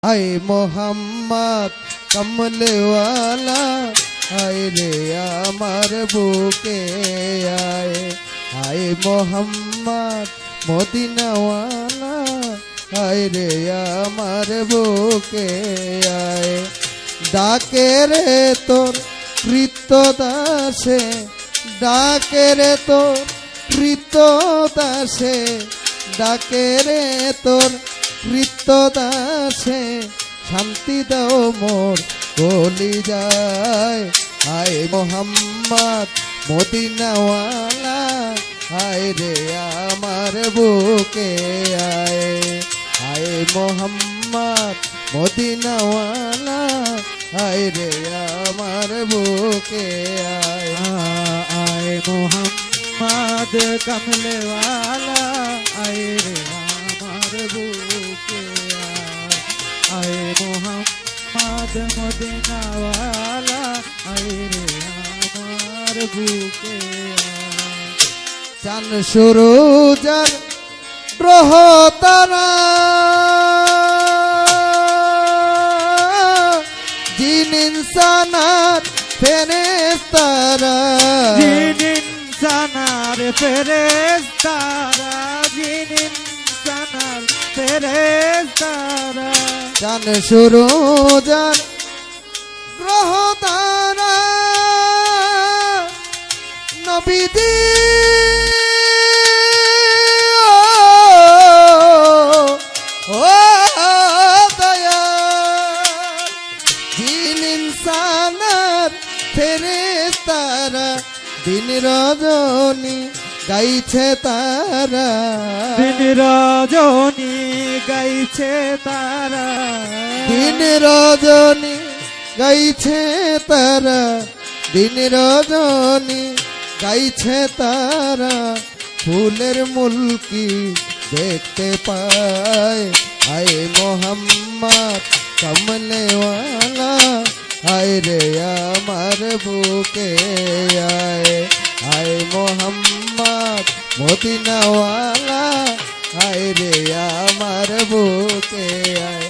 আয় মোহাম্মদ কমলেওয়ালা আয় রে আমার বুকে আয় আয় মোহাম্মদ মদিনাওয়ালা আয় রে আমার বুকে আয় ডাকে রে তোর কৃতদাসে ডাকে রে তোর কৃতদাসে ডাকে রে তোর কৃতদাসে শান্তি দাও মোর কলি যায় আয় মোহাম্মদ মদিনাওয়ালা আয় রে আমার বুকে আয় আয় মোহাম্মদ মদিনাওয়ালা আয় রে আমার বুকে আয় আয় মোহাম্মদ কমলেওয়ালা আয় রে আমার বুকে আয় মোহাম্মদ মদিনাওয়ালা আয় রে আমার বুকে চান সুরুজার গ্রহ তারা জিন ইনসানার ফেরেশতারা জিন ইনসানার ফেরেশতারা জিন ইনসানার ফেরেশতারা চান সুরুজার গ্রহ তারা নবীজি ও দয়া জিন ইনসানার ফেরেশতারা দিন রজনী গাইছে তারা দিন রজনী গাইছে তারা দিন রজনী গাইছে তারা দিন রজনী গাইছে তারা ফুলের মুলকি দেখতে পায় আয় মোহাম্মদ কমলেওয়ালা আয় রে আমার বুকে আয় আয় মোহাম্মদ মদিনাওয়ালা আয় রে আমার বুকে আয়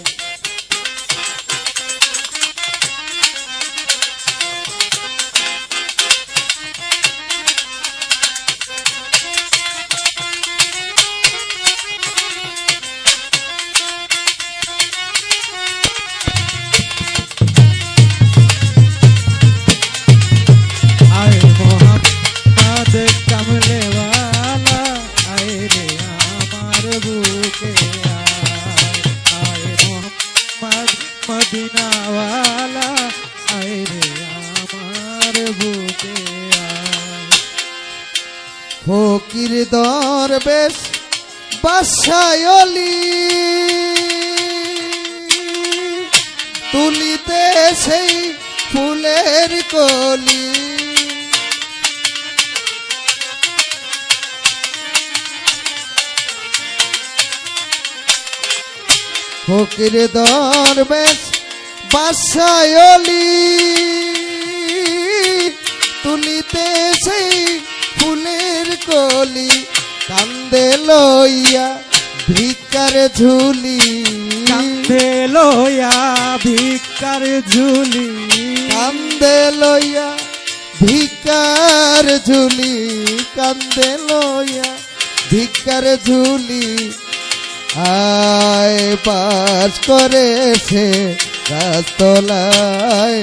কমলেওয়ালা আয় রে আমার বুকে আয় মোহাম্মদ মদিনাওয়ালা আয় রে আমার বুকে ফকির দরবেশ বাসায়লি তুলিতে সেই ফুলের কলি ফকির দরবেশ বাসায়লি তুলিতে সেই ফুলের কলি কান্দে লইয়া ভিক্ষার ঝুলি কান্দে লইয়া ভিক্ষার ঝুলি কান্দে লইয়া ভিক্ষার ঝুলি কান্দে লইয়া ভিক্ষার ঝুলি আয় পাস করেছে গাছতলায়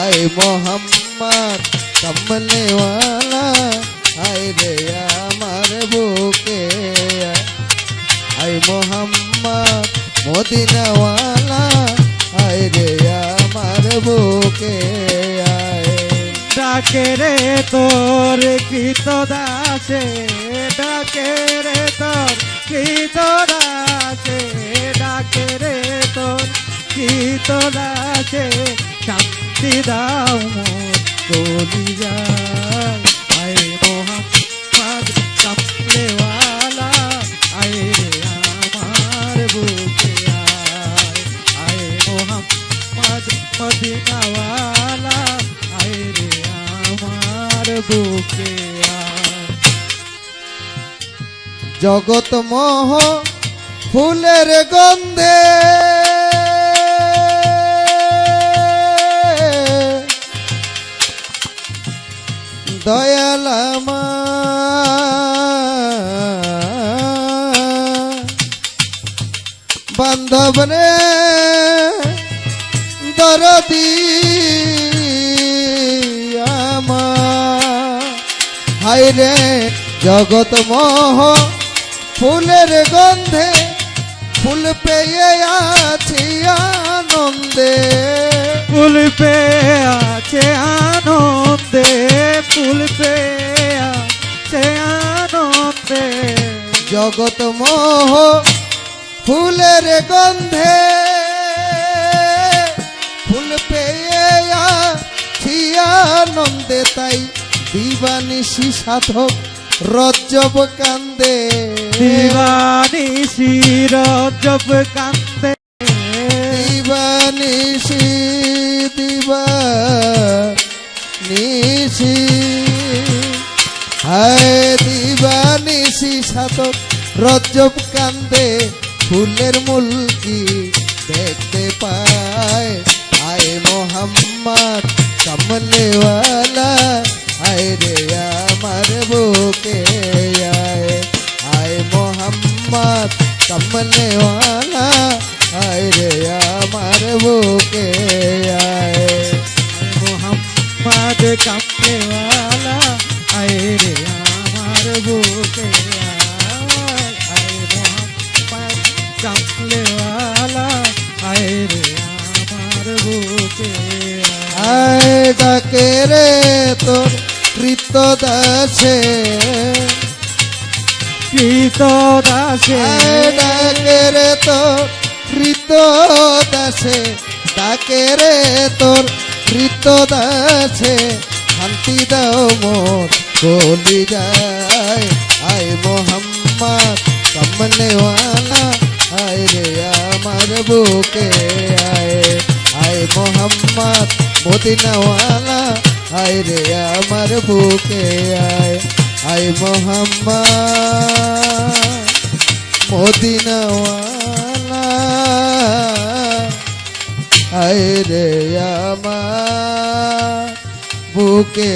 আয় মোহাম্মদ কমলেওয়ালা আয় রে আমার বুকে আয় মোহাম্মদ মদিনাওয়ালা আয় রে আমার বুকে আয় ডাকে রে তোর কৃতদাসে ডাকে রে তোর কৃতদাসে ডাকে রে তোর কৃতদাসে শান্তি দাও মোর কলি যায় আয় মোহাম্মদ কমলেওয়ালা আয় রে আমার বুকে আয় মোহাম্মদ মদিনাওয়ালা আয় রে আমার বুকে জগৎ মোহ ফুলের গন্ধে দয়াল আমার বান্ধব রে দরদি আমার হায় রে জগৎ মোহ ফুলের গন্ধে ফুল পেয়ে আছি আনন্দে ফুল পেয়ে আছে আনন্দে, ফুল পেয়ে আছে আনন্দে। জগৎ মোহ ফুলের গন্ধে ফুল পেয়ে আছি আনন্দে, তাই দিবানিশি সাধক রজ্জব কান্দে দিবানিশি রজ্জব কান্দে, দিবানিশি দিবানিশি হায় দিবানিশি সাধক রজ্জব কান্দে, ফুলের মূল কি দেখতে পায়। আয় মোহাম্মদ কমলেওয়ালা আয় রে আমার বুকে আয়, আয় মোহাম্মদ কমলেওয়ালা আয় রে আমার বুকে আয়। মোহাম্মদ কামলেওয়ালা আয় রে আমার বুকে আয়, আয় মোহাম্মদ কামলেওয়ালা আয় রে আমার বুকে আয় ডাকে রে তোর কৃত দাসে, কৃত দাসে আয় ডাকে রে তোর কৃত দাসে, ডাকে রে তোর কৃত দাসে, শান্তি দাও মোর কলি যায়। আয় মোহাম্মদ কমলেওয়ালা আয় রে আমার বুকে আয়, আয় মোহাম্মদ মদিনাওয়ালা আয় রে আমার বুকে আয়, আয় মোহাম্মদ মদিনাওয়ালা আয় রে আমার বুকে